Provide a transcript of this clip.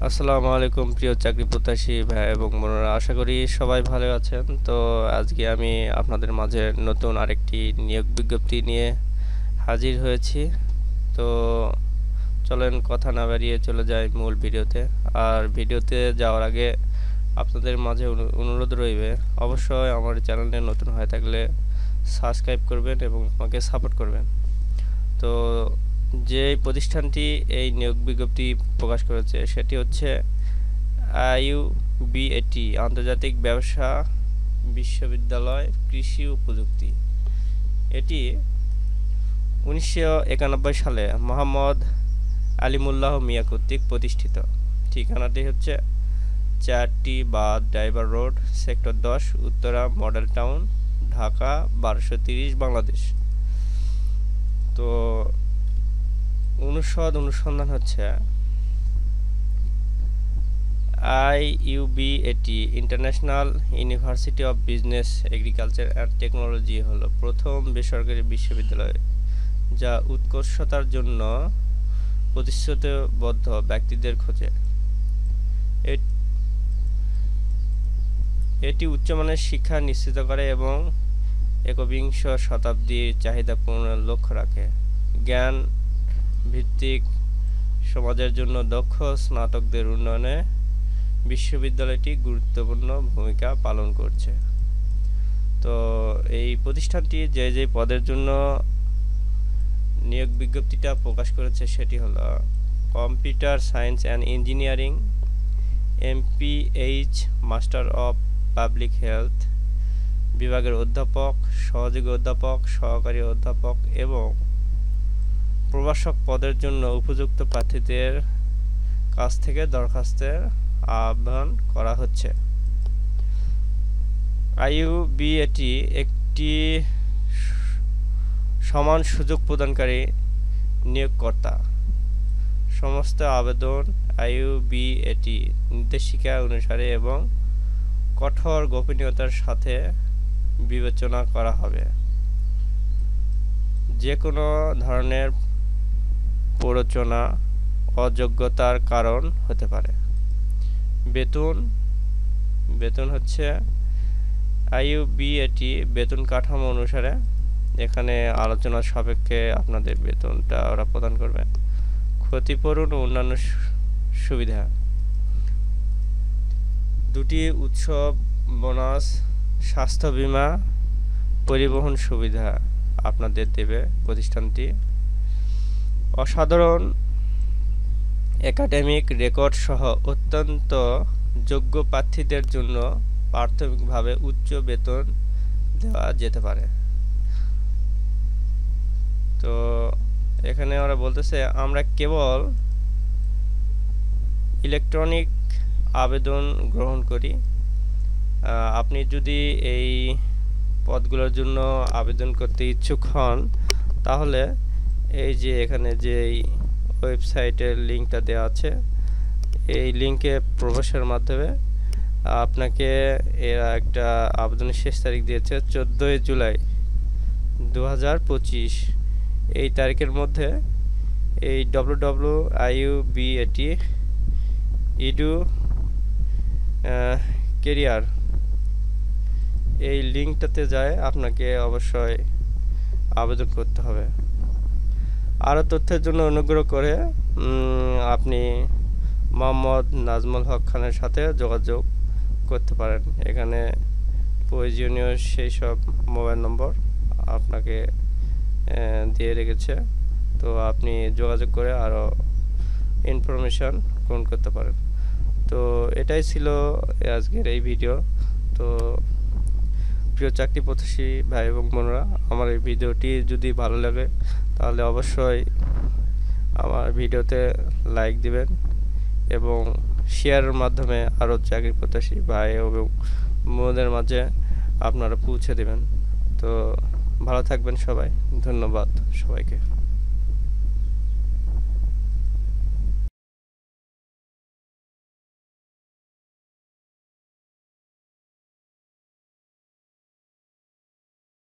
আসসালামু আলাইকুম প্রিয় চাকরি প্রত্যাশী ভাই এবং বোনেরা, আশা করি সবাই ভালো আছেন। তো আজকে আমি আপনাদের মাঝে নতুন আরেকটি নিয়োগ বিজ্ঞপ্তি নিয়ে হাজির হয়েছি। তো চলেন কথা না বাড়িয়ে চলে যাই মূল ভিডিওতে। আর ভিডিওতে যাওয়ার আগে আপনাদের মাঝে অনুরোধ রইবে, অবশ্যই আমার চ্যানেলে নতুন হয়ে থাকলে সাবস্ক্রাইব করবেন এবং আমাকে সাপোর্ট করবেন। তো যে প্রতিষ্ঠানটি এই নিয়োগ বিজ্ঞপ্তি প্রকাশ করেছে সেটি হচ্ছে IUBAT আন্তর্জাতিক ব্যবসা বিশ্ববিদ্যালয় কৃষি ও প্রযুক্তি। এটি 1991 সালে মোহাম্মদ আলিমুল্লাহ মিয়া কর্তৃক প্রতিষ্ঠিত। ঠিকানাটি হচ্ছে 4টি বাদ driver road, sector 10, Uttara model town, Dhaka 1230, Bangladesh. তো অনুসন্ধান হচ্ছে IUBAT international university of business, agriculture and technology হলো প্রথম বেসরকারি বিশ্ববিদ্যালয় যা উৎকর্ষতার জন্য প্রতিশ্রুতিবদ্ধ ব্যক্তিদের খোঁজে। এটি উচ্চমানের শিক্ষা নিশ্চিত করে এবং একবিংশ শতাব্দীর চাহিদা পূরণের লক্ষ্য রাখে। জ্ঞান ভিত্তিক সমাজের জন্য দক্ষ স্নাতকদের উন্নয়নে বিশ্ববিদ্যালয়টি গুরুত্বপূর্ণ ভূমিকা পালন করছে। তো এই প্রতিষ্ঠানটি যে পদের জন্য নিয়োগ বিজ্ঞপ্তিটা প্রকাশ করেছে সেটি হলো computer science and engineering, MPH, master of public health বিভাগের অধ্যাপক, সহযোগী অধ্যাপক, সহকারী অধ্যাপক এবং প্রভাষক পদের জন্য উপযুক্ত প্রার্থীদের কাছ থেকে দরখাস্তের আহ্বান করা হচ্ছে। IUBAT একটি সমান সুযোগ প্রদানকারী নিয়োগকর্তা। সমস্ত আবেদন IUBAT নির্দেশিকা অনুসারে এবং কঠোর গোপনীয়তার সাথে বিবেচনা করা হবে। যে কোনো ধরনের প্ররোচনা অযোগ্যতার কারণ হতে পারে। বেতন হচ্ছে IUBAT বেতন কাঠামো অনুসারে এখানে আলোচনা সাপেক্ষে আপনাদের বেতনটা ওরা প্রদান করবে। ক্ষতিপূরণ ও অন্যান্য সুবিধা, দুটি উৎসব বোনাস, স্বাস্থ্য বীমা, পরিবহন সুবিধা আপনাদের দেবে প্রতিষ্ঠানটি। অসাধারণ একাডেমিক রেকর্ড সহ অত্যন্ত যোগ্য প্রার্থীদের জন্য প্রাথমিকভাবে উচ্চ বেতন দেওয়া যেতে পারে। তো এখানে ওরা বলতেছে আমরা কেবল ইলেকট্রনিক আবেদন গ্রহণ করি। আপনি যদি এই পদগুলোর জন্য আবেদন করতে ইচ্ছুক হন তাহলে এই যে এখানে যে ওয়েবসাইটের লিঙ্কটা দেওয়া আছে এই লিঙ্কে প্রবেশের মাধ্যমে আপনাকে এরা একটা আবেদনের শেষ তারিখ দিয়েছে 14 জুলাই 2025। এই তারিখের মধ্যে এই www.iubat.edu কেরিয়ার এই লিঙ্কটাতে যায় আপনাকে অবশ্যই আবেদন করতে হবে। আরও তথ্যের জন্য অনুগ্রহ করে আপনি মোহাম্মদ নাজমুল হক খানের সাথে যোগাযোগ করতে পারেন। এখানে প্রয়োজনীয় সেই সব মোবাইল নম্বর আপনাকে দিয়ে রেখেছে। তো আপনি যোগাযোগ করে আরও ইনফরমেশন গ্রহণ করতে পারেন। তো এটাই ছিল আজকের এই ভিডিও। তো প্রিয় চাকরি প্রত্যাশী ভাই এবং বোনেরা, আমার এই ভিডিওটি যদি ভালো লাগে তাহলে অবশ্যই আমার ভিডিওতে লাইক দিবেন এবং শেয়ারের মাধ্যমে আরও চাকরি প্রত্যাশী ভাই এবং বোনদের মাঝে আপনারা পৌঁছে দেবেন। তো ভালো থাকবেন সবাই, ধন্যবাদ সবাইকে।